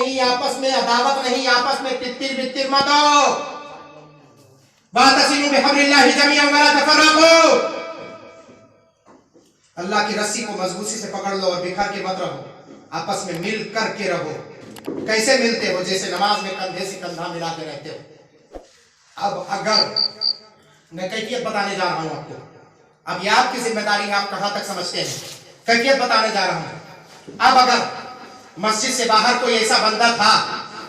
نہیں، آپس میں عداوت نہیں، آپس میں تتر بتر مت ہو. واعتصموا بحبل اللہ جميعا ولا تفرقوا. اللہ کی رسی کو مضبوطی سے پکڑ لو اور بکھر کے مت رہو، آپس میں مل کر کے رہو. کیسے ملتے ہو؟ جیسے نماز میں کندھے سے کندھا ملا کے رہتے ہو. اب اگر میں کیفیت بتانے جا رہا ہوں آپ کو، اب یہ آپ کی ذمہ داری ہے، آپ کہاں تک سمجھتے ہیں. کیفیت بتانے جا رہا ہوں. اب اگر مسجد سے باہر کوئی ایسا بندہ تھا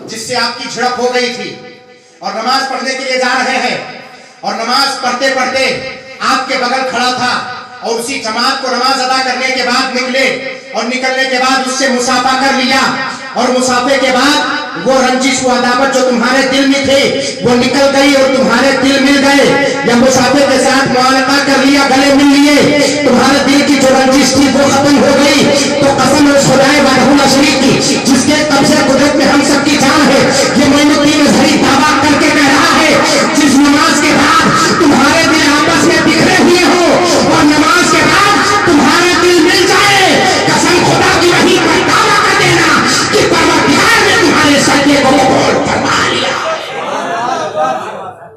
جس سے آپ کی جھڑپ ہو گئی تھی اور نماز پڑھنے کے لیے جا رہے ہیں، اور نماز پڑھتے پڑھتے آپ کے بغل کھڑا تھا اور اسی جماعت کو نماز ادا کرنے کے بعد نکلے اور نکلنے کے بعد اس سے مصافحہ کر لیا، اور مصافحے کے بعد وہ رنجش و عداوت جو تمہارے دل میں تھے وہ نکل گئی اور تمہارے دل مل گئے، یا مصافحے کے ساتھ معانقہ کر لیا، گلے مل لیے، تمہارے دل کی جو رنجش تھی وہ ختم ہو گئی. تو قسم خدائے وحدہ لا شریک کی جس کے قبضے قدرت میں ہم سب کی جان ہے، یہ معین الدین اظہری دعویٰ کر کے کہہ رہا ہے، جس نماز کے بعد تمہارے دل آپس میں بکھرے ہوئے ہو اور نماز کے بعد تمہارے دل مل جائے، قسم خدا کی وحی پر دعویٰ کر دینا کہ پروردگار نے تمہارے سجدے کو قبول فرما لیا،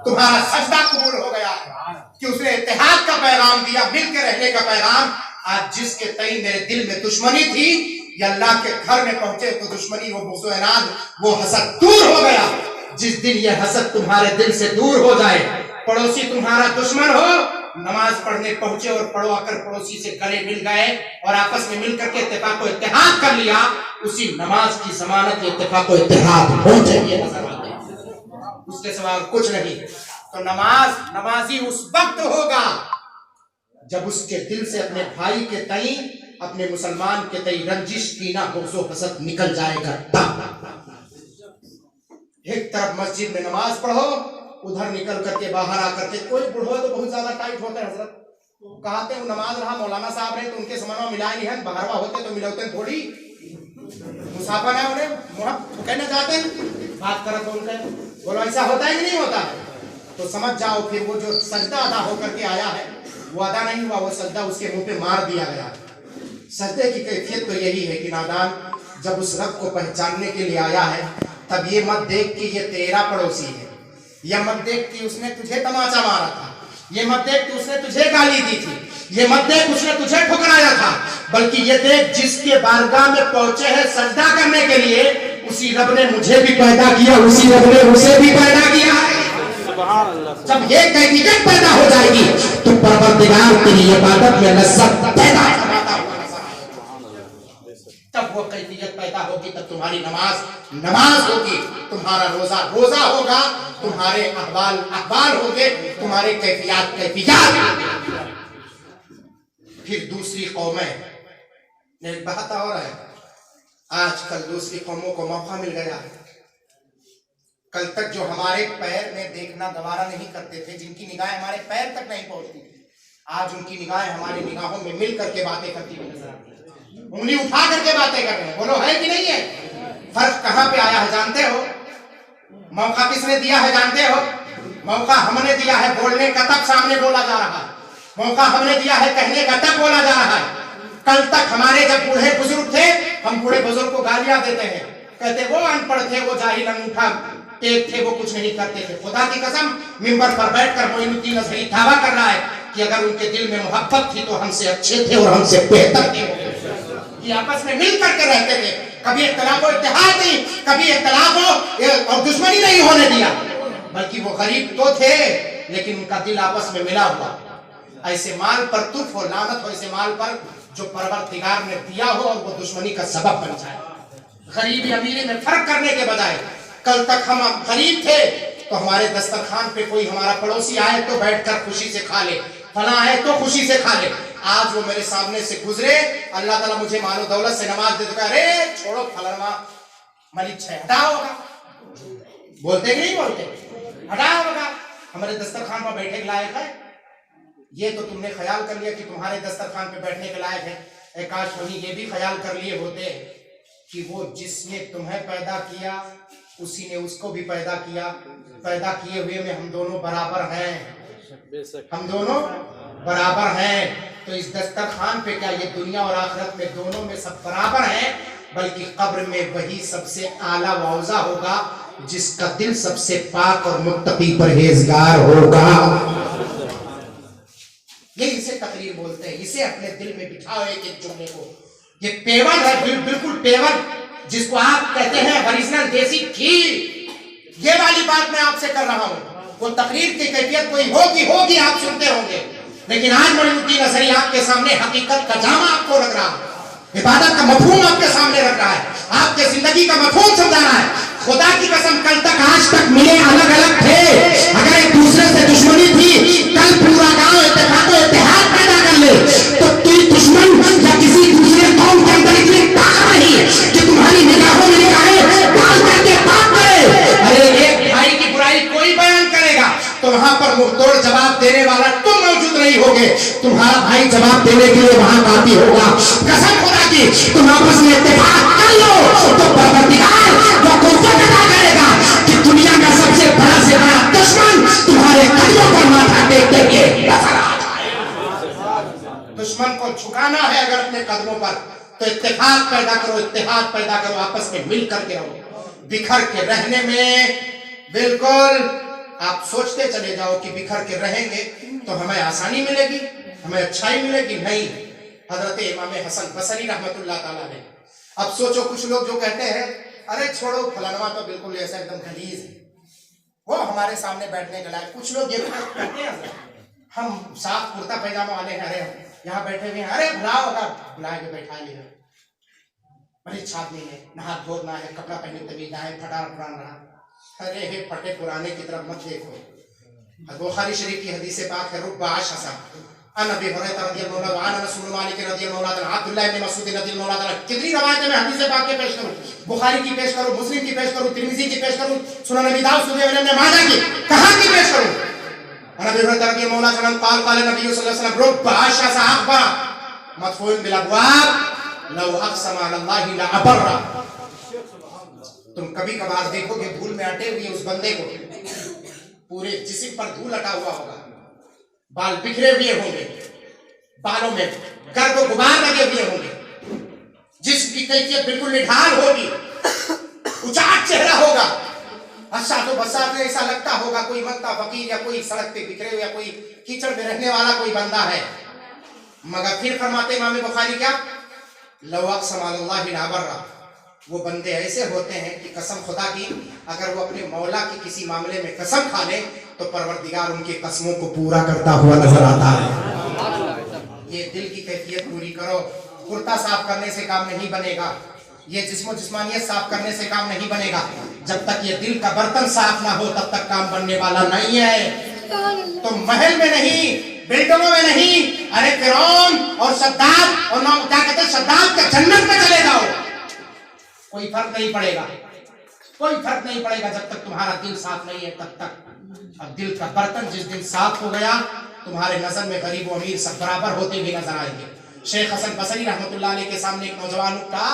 تمہارا سجدہ قبول ہو گیا کہ اس نے اتحاد کا پیغام دیا، مل کے رہنے کا پیغام. آج جس کے تئیں میرے دل میں دشمنی تھی، یا اللہ کے گھر میں پہنچے تو دشمنی، وہ بغض و عناد، وہ حسد دور ہو گیا. جس دن یہ حسد تمہارے دل سے دور ہو جائے، پڑوسی تمہارا دشمن ہو، نماز پڑھنے پہنچے اور پڑھوا کر پڑوسی سے گلے مل گئے اور آپس میں مل کر کے اتفاق و اتحاد کر لیا، اسی نماز کی ضمانت اتفاق و اتحاد ہو چاہیے. اس کے سوا کچھ نہیں. تو نمازی اس وقت ہوگا جب اس کے دل سے اپنے بھائی کے تئیں، اپنے مسلمان کے تئیں رنجش، کینہ، بغض و حسد نکل جائے گا. ایک طرف مسجد میں نماز پڑھو، ادھر نکل کر کے باہر آ کر کے کوئی بڑھو تو بہت زیادہ ٹائٹ ہوتا ہے. حضرت کہتے ہیں نماز رہا مولانا صاحب رہے تو ان کے سمنوا ملائے نہیں ہیں، بہروا ہوتے تو ملوتے تھوڑی مسافر ہے، انہیں کہنا چاہتے ہیں بات کرت بول کے بولو ایسا ہوتا ہے کہ نہیں ہوتا ہے. تو سمجھ جاؤ پھر وہ جو سجدہ ادا ہو کر کے آیا ہے وہ ادا نہیں ہوا، وہ سجدہ اس کے منہ پہ مار دیا گیا. سجدے کی کیفیت تو یہی ہے کہ نادان جب اس رب کو پہچاننے کے لیے آیا ہے تب یہ مت دیکھ کہ یہ تیرا پڑوسی ہے، یہ مت دیکھ کہ اس نے تجھے تماچا مارا تھا، یہ مت دیکھ کہ اس نے تجھے گالی دی تھی، یہ مت دیکھ اس نے تجھے ٹھکرایا تھا، بلکہ یہ دیکھ جس کے بارگاہ میں پہنچے ہیں سجدہ کرنے کے لیے، اسی رب نے مجھے بھی پیدا کیا، اسی رب نے اسے بھی پیدا کیا ہے. جب یہ کیفیت پیدا ہو جائے گی تو پروردگار کی عبادت میں لذت پیدا تب وہ کیفیت پیدا ہوگی، تب تمہاری نماز ہوگی، تمہارا روزہ ہوگا، تمہارے احوال ہوگے، تمہارے کیفیات. پھر دوسری قومیں، ایک بات اور ہے، آج کل دوسری قوموں کو موقع مل گیا ہے. کل تک جو ہمارے پیر میں دیکھنا گوارا نہیں کرتے تھے، جن کی نگاہیں ہمارے پیر تک نہیں پہنچتی تھی، آج ان کی نگاہیں ہماری نگاہوں میں مل کر کے باتیں کرتی ہوئی نظر آتی ہیں، انگلی اٹھا کر کے باتیں کر رہے ہیں. بولو ہے کہ نہیں ہے؟ فرق کہاں پہ آیا ہے جانتے ہو؟ موقع کس نے دیا ہے جانتے ہو؟ موقع ہم نے دیا ہے، بولنے کا تب سامنے بولا جا رہا ہے، موقع ہم نے دیا ہے، کہنے کا تب بولا جا رہا ہے. کل تک ہمارے جب بوڑھے بزرگ تھے ہم بوڑھے بزرگ کو گالیاں دیتے ہیں، کہتے وہ ان پڑھ تھے، وہ جاہل انگوٹھا ٹیک تھے، وہ کچھ نہیں کرتے تھے. خدا کی قسم منبر پر بیٹھ کر معین الدین اظہری دعویٰ کر رہا ہے کہ اگر ان کے دل میں محبت تھی تو ہم سے اچھے تھے اور ہم سے بہتر تھے. یہ آپس میں مل کر کے رہتے تھے، کبھی اختلاف و اتحاد نہیں، کبھی اختلاف اور دشمنی نہیں ہونے دیا، بلکہ وہ غریب تو تھے لیکن ان کا دل آپس میں ملا ہوا. ایسے مال پر ترف ہو، لعنت ہو ایسے مال پر جو پروردگار نے دیا ہو اور وہ دشمنی کا سبب بن جائے. غریبی امیری میں فرق کرنے کے بجائے کل تک ہم غریب تھے تو ہمارے دسترخوان پہ کوئی ہمارا پڑوسی آئے تو بیٹھ کر خوشی سے کھا لے، فلاں آئے تو خوشی سے کھا لے. آج وہ میرے سامنے سے گزرے، اللہ تعالیٰ مجھے مال و دولت سے نواز دے دے، ارے چھوڑو فلانواں ملک چھے ہٹا ہوگا، بولتے نہیں بولتے ہٹا ہوگا، ہمارے دسترخوان پر بیٹھے کے لائق ہے. یہ تو تم نے خیال کر لیا کہ تمہارے دسترخوان پہ بیٹھنے کے لائق ہے. اے کاش وہی یہ بھی خیال کر لیے ہوتے کہ وہ جس نے تمہیں پیدا کیا اسی نے اس کو بھی پیدا کیا، پیدا کیے ہوئے میں ہم دونوں برابر ہیں، ہم دونوں برابر ہیں. تو اس دسترخوان پہ کیا یہ دنیا اور آخرت میں دونوں میں سب برابر ہیں؟ بلکہ قبر میں وہی سب سے اعلیٰ و اوضح ہوگا جس کا دل سب سے پاک اور متقی پرہیزگار ہوگا. یہ اسے تقریر بولتے ہیں. اسے اپنے دل میں بٹھاؤ ایک ایک جملے کو. یہ پیور ہے, بالکل پیور, جس کو آپ کہتے ہیں اوریجنل دیسی کھیر. یہ والی بات میں آپ سے کر رہا ہوں. وہ تقریر کی کیفیت کوئی ہوگی آپ سنتے ہوں گے, لیکن آج معین الدین اظہری آپ کے سامنے حقیقت کا جامع آپ کو رکھ رہا ہے, عبادت کا مفہوم آپ کے سامنے رکھ رہا ہے, آپ کے زندگی کا مفہوم سمجھا رہا ہے. خدا کی قسم کل تک آج تک ملے الگ الگ تھے, اگر ایک دوسرے سے دشمنی تھی, کل پورا گاؤں اتفاق و اتحاد پیدا کر لے تو کوئی دشمن یا کسی دوسرے قوم کے اندر اتنی طاقت نہیں ہے کہ تمہاری نگاہوں میں نگاہیں ڈال کر کے پاک کرے. ارے ایک بھائی کی برائی کوئی بیان کرے گا تو وہاں پر منہ توڑ جواب دینے والا تم موجود نہیں ہوگے, تمہارا بھائی جواب دینے کے لیے وہاں کافی ہوگا. قسم خدا کی تم آپس میں اتفاق کر لو تو پروردگار جو قوت ادا کرے گا کہ دنیا کا سب سے بڑا دشمن تمہارے قدموں پر ماتھا ٹیکتے ہوئے نظر آ جائے. دشمن کو جھکانا ہے اگر اپنے قدموں پر تو اتفاق پیدا کرو, اتحاد پیدا کرو, آپس میں مل کر کے رہو. بکھر کے رہنے میں بالکل آپ سوچتے چلے جاؤ کہ بکھر کے رہیں گے تو ہمیں آسانی ملے گی, ہمیں اچھائی ملے گی. نہیں. حضرت امام حسن بصری رحمت اللہ تعالیٰ نے, اب سوچو کچھ لوگ جو کہتے ہیں ارے چھوڑو فلانوا تو بالکل ایسا ایک دم غلیظ ہے, وہ ہمارے سامنے بیٹھنے کے لائق. کچھ لوگ یہ کہتے ہیں ہم صاف کرتا پیجامہ والے ہیں, ارے یہاں بیٹھے ہوئے ہیں, ارے بلاؤ اگر بلا کے بیٹھا لیا, بڑی چھاپ نہیں ہے, نہا دھونا ہے, کپڑا پہنے تمیز نہ ہے, پھٹا پران رہا. ارے پٹے پرانے کی طرف مت دیکھو. بخاری شریف کی حدیث پاک ہے رب عاشسا ان ابی ہریرہ رضی اللہ عنہ وعن انس بن مالک رضی اللہ عنہ عبداللہ بن مسعود رضی اللہ عنہ. کتنی روایتیں میں حدیث پاک کے پیش کروں, بخاری کی پیش کروں, مسلم کی پیش کروں, ترمذی کی پیش کروں, سنن ابی داؤد, سنن ابن ماجہ کی, کہاں کی پیش کروں؟ ان ابی ہریرہ رضی اللہ عنہ قال قال نبی صلی اللہ علیہ وسلم رب عاشسا اخبر مدفوع بالابواب لو اقسم علی اللہ لابر. تم کبھی کبھار دیکھو کہ دھول میں اٹے ہوئے اس بندے کو, پورے جسم پر دھول اٹا ہوا ہوگا, بال بکھرے ہوئے ہوں گے, بالوں میں گرد و غبار لگے ہوئے ہوں گے, جسم کی کیفیت بالکل نڈھال ہوگی, اچاٹ چہرہ ہوگا, ہشات و بسات میں ایسا لگتا ہوگا کوئی منتا فقیر یا کوئی سڑک پہ بکھرے ہوئے یا کوئی کیچڑ میں رہنے والا کوئی بندہ ہے. مگر پھر فرماتے امام بخاری کیا لو اقسم علی اللہ لابر, وہ بندے ایسے ہوتے ہیں کہ قسم خدا کی اگر وہ اپنے مولا کی کسی معاملے میں قسم کھا لے تو پروردگار ان کی قسموں کو پورا کرتا ہوا نظر آتا ہے. یہ دل کی کیفیت پوری کرو. کرتا صاف کرنے سے کام نہیں بنے گا, یہ جسم و جسمانیت صاف کرنے سے کام نہیں بنے گا. جب تک یہ دل کا برتن صاف نہ ہو تب تک کام بننے والا نہیں ہے. تو محل میں نہیں, بلڈنگوں میں نہیں, ارے فرعون اور شداد اور نام کیا کہتے ہیں شداد کے جنت میں چلے جاؤ, کوئی فرق نہیں پڑے گا, کوئی فرق نہیں پڑے گا جب تک تمہارا دل صاف نہیں ہے تب تک. اب دل کا برتن جس دن صاف ہو گیا تمہارے نظر میں غریب و امیر سب برابر ہوتے ہوئے نظر آئیں گے. شیخ حسن بصری رحمت اللہ علیہ کے سامنے ایک نوجوان اٹھا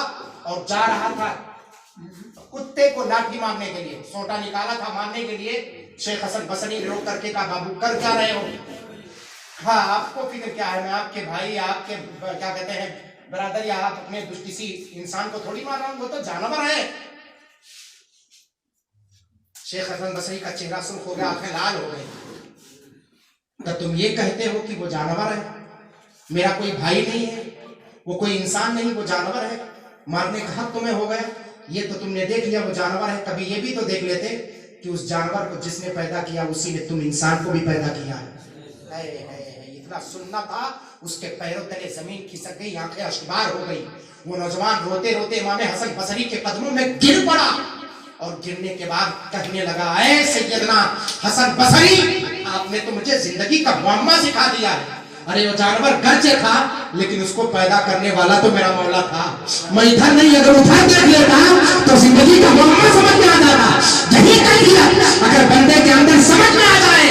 اور جا رہا تھا کتے کو لاٹھی مارنے کے لیے, سوٹا نکالا تھا مارنے کے لیے. شیخ حسن بصری روک کر کے کہا بابو کر کیا رہے ہو؟ ہاں آپ کو فکر کیا ہے, میں آپ کے بھائی, آپ کے کیا کہتے ہیں برادر, یا آپ اپنے کسی انسان کو تھوڑی مار رہا ہوں, وہ تو جانور ہے. شیخ حسن بصری کا چہرہ سرخ ہو گیا, آنکھیں لال ہو گئی. تو تم یہ کہتے ہو کہ وہ جانور ہے, میرا کوئی بھائی نہیں ہے, وہ کوئی انسان نہیں, وہ جانور ہے, مارنے کا حق تمہیں ہو گیا. یہ تو تم نے دیکھ لیا وہ جانور ہے, کبھی یہ بھی تو دیکھ لیتے کہ اس جانور کو جس نے پیدا کیا اسی نے تم انسان کو بھی پیدا کیا ہے. اتنا سننا تھا, اس کے پیروں تلے زمین کھسک گئی, آنکھیں اشکبار ہو گئی. وہ نوجوان روتے روتے امام حسن بصری کے قدموں میں گر پڑا اور گرنے کے بعد کہنے لگا اے سیدنا حسن بصری, آپ نے تو مجھے زندگی کا معمہ سکھا دیا ہے. ارے وہ جانور گرچہ تھا لیکن اس کو پیدا کرنے والا تو میرا مولا تھا. میں ادھر نہیں, اگر ادھر دیکھ لیتا تو زندگی کا معمہ سمجھ میں آ جاتا. یہی کیفیت اگر بندے کے اندر سمجھ میں آ جائے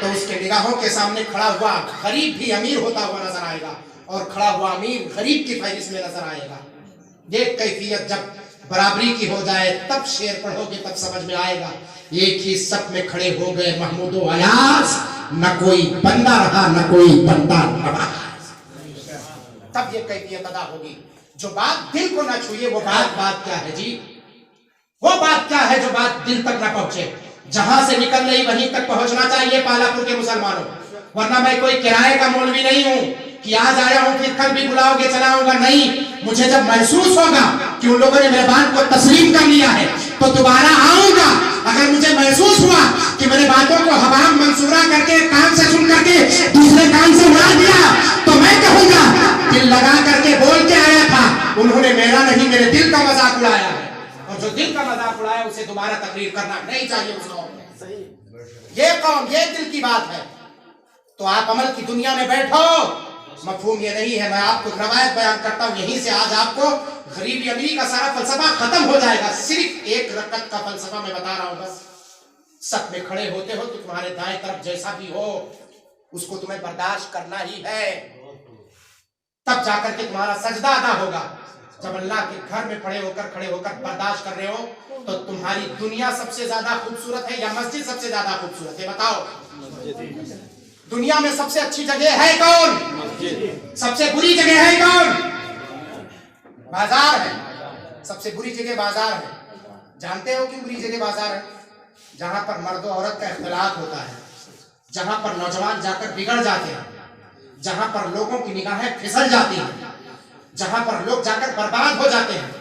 تو اس کے نگاہوں کے سامنے کھڑا ہوا غریب بھی امیر ہوتا ہوا نظر آئے گا, اور کھڑا ہوا امیر غریب کی فہرست میں نظر آئے گا. یہ کیفیت جب برابری کی ہو جائے تب شعر پڑھو گے تب سمجھ میں آئے گا. ایک ہی سب میں کھڑے ہو گئے محمود و ایاز, نہ کوئی بندہ رہا نہ کوئی بندہ رہا, تب یہ کیفیت ادا ہوگی. जो बात दिल को ना छुए वो बात क्या है जी? वो बात क्या है जो बात दिल तक ना पहुंचे? जहां से निकल रही वहीं तक पहुंचना चाहिए पालापुर के मुसलमानों। वरना मैं कोई किराए का मौलवी नहीं हूं कि आज आया हूं फिर कल भी बुलाओगे चलाऊंगा, नहीं। मुझे जब महसूस होगा कि उन लोगों ने मेरे बात को तस्लीम कर लिया है तो दोबारा आऊंगा। अगर मुझे महसूस हुआ कि मेरे बातों को हवाम मंसूरा करके कान से सुन करके दूसरे कान से उड़ा दिया तो मैं कहूंगा दिल लगा करके बोल के आया था, उन्होंने मेरा नहीं मेरे दिल का मजाक उड़ाया है। और जो दिल का मजाक उड़ाया उसे दोबारा तकरीर करना नहीं चाहिए उस कौम में। ये कौम, ये दिल की बात है। तो आप अमल की दुनिया में बैठो, मफहूम ये नहीं है। मैं आपको रवायत बयान करता हूं, यहीं से आज आपको गरीबी अमीरी का सारा फलसफा खत्म हो जाएगा। सिर्फ एक रकत का फलसफा मैं बता रहा हूं बस। सब में खड़े होते हो तो तुम्हारे दाएं तरफ जैसा भी हो उसको तुम्हें बर्दाश्त करना ही है, तब जाकर के तुम्हारा सजदा अदा होगा। जब अल्लाह के घर में खड़े होकर बर्दाश्त कर रहे हो तो तुम्हारी दुनिया सबसे ज्यादा खूबसूरत है या मस्जिद सबसे ज्यादा खूबसूरत है? बताओ। दुनिया में सबसे अच्छी जगह है कौन? सबसे बुरी जगह है कौन? बाजार है। सबसे बुरी जगह बाजार है। जानते हो क्यों बुरी जगह बाजार है? जहां पर मर्द और औरत का इख्तिलाफ होता है, जहां पर नौजवान जाकर बिगड़ जाते हैं, जहां पर लोगों की निगाहें फिसल जाती हैं, जहां पर लोग जाकर बर्बाद हो जाते हैं।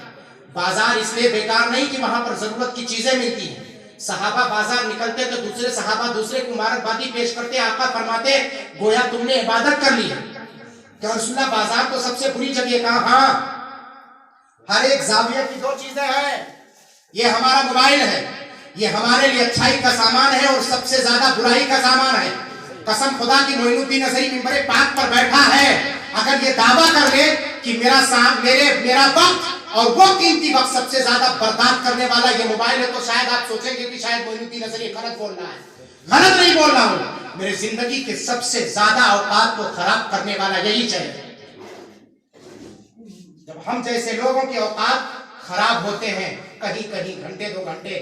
बाजार इसलिए बेकार नहीं कि वहां पर जरूरत की चीजें मिलती हैं। सहाबा बाजार निकलते तो दूसरे सहाबा दूसरे को मुबारकबादी पेश करते, आका फरमाते गोया तुमने इबादत कर ली। क्या रसूलुल्लाह बाजार तो सबसे बुरी जगह कहा? हाँ, हर एक जाविया की दो चीजें हैं। ये हमारा मोबाइल है, ये हमारे लिए अच्छाई का सामान है और सबसे ज्यादा बुराई का सामान है। कसम खुदा की मोइनुद्दीन नजरी मिंबर पाक पर बैठा है, अगर ये दावा कर ले कि मेरा वक्त और वो कीमती वक्त सबसे ज्यादा बर्बाद करने वाला ये मोबाइल है तो शायद आप सोचेंगे कि शायद मोइनुद्दीन नजरी गलत बोल रहा है। गलत नहीं बोल रहा हूं। मेरी जिंदगी के सबसे ज्यादा औकात को खराब करने वाला यही चाहिए। जब हम जैसे लोगों के औकात खराब होते हैं, कहीं कहीं घंटे 2 घंटे,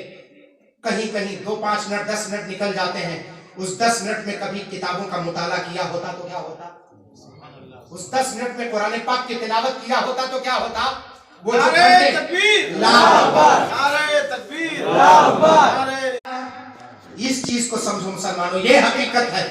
कहीं कहीं 2-5 मिनट 10 मिनट निकल जाते हैं। उस 10 मिनट में कभी किताबों का मुताला किया होता तो क्या होता? उस 10 मिनट में कुरान पाक की तिलावत किया होता तो क्या होता? वो इस चीज को समझो मुसलमानों, ये हकीकत है।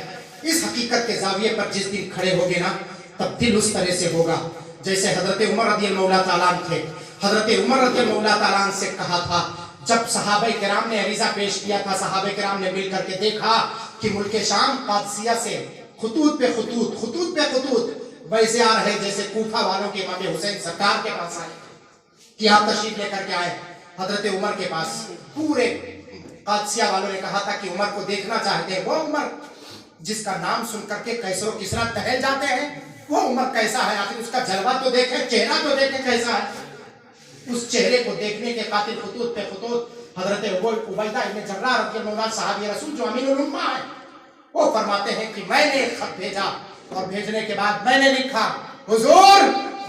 इस हकीकत के जाविये पर जिस दिन खड़े होगे ना तब दिल उस तरह से होगा जैसे हजरत उमर रज़ियल्लाहु ताला अन्हु थे। हजरत उमर रज़ियल्लाहु ताला अन्हु से कहा था, जब सहाबे किराम ने अरीजा पेश किया था, सहाबे किराम ने मिल करके देखा कि मुल्क शाम कादसिया से खुतूत पे खुतूत वैसे आ रहे जैसे कूफा वालों के इमाम हुसैन सरकार के पास आए कि आप तशरीफ लेकर के आए हजरत उमर के पास। पूरे कादसिया वालों ने कहा था कि उमर को देखना चाहते हैं। वो उमर जिसका नाम सुन करके कैसरो किसरा टहल जाते हैं, वो उमर कैसा है? आखिर उसका जलवा तो देखें, चेहरा तो देखें कैसा है। उस चेहरे को देखने के खातिर खुतूत पे खुतूत हजरत उबैदा इब्न जर्राह रज़ियल्लाहु अन्हु सहाबी रसूल जो अमीनुल उम्मा है, वो फरमाते हैं कि मैंने एक खत भेजा और भेजने के बाद मैंने लिखा, हुजूर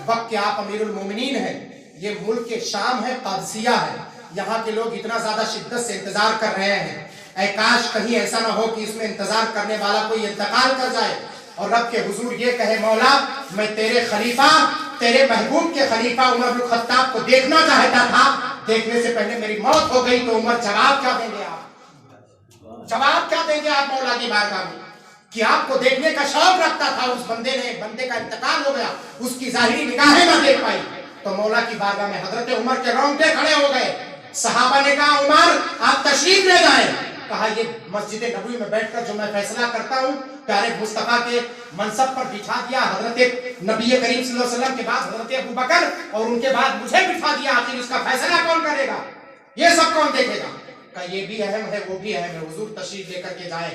वक्त के आप अमीरुल मोमिनीन हैं, ये मुल्क के शाम है, कादसिया है, यहाँ के लोग इतना ज्यादा शिद्दत से इंतजार कर रहे हैं। ऐ काश कहीं ऐसा ना हो कि इसमें इंतजार करने वाला कोई इंतकाल कर जाए और रब के हुजूर ये कहे, मौला मैं तेरे खलीफा, तेरे महबूब के खलीफा उमर इब्न खत्ताब को देखना चाहता था, देखने से पहले मेरी मौत हो गई। तो उमर जवाब क्या देंगे आप? जवाब क्या देंगे आप मौला की बारगाह में कि आपको देखने का शौक रखता था, उस बंदे का इंतकाल हो गया, उसकी जाहिरी निगाहें ना देख पाई। तो मौला की बारगाह में हजरत उमर के रोंगटे खड़े हो गए। सहाबा ने कहा, उमर आप तशरीफ ले जाएं। कहा, ये मस्जिद नबवी में बैठकर जो मैं फैसला करता हूँ, प्यारे मुस्तफा के मनसब पर बिठा दिया हजरत नबी करीम सल्लल्लाहु अलैहि वसल्लम के बाद हजरत अबू बकर और उनके बाद मुझे बिठा दिया, आखिर इसका फैसला कौन करेगा? ये सब कौन देखेगा? कहा, ये भी अहम है, वो भी अहम है, हुजूर तशरीफ लेकर के जाए।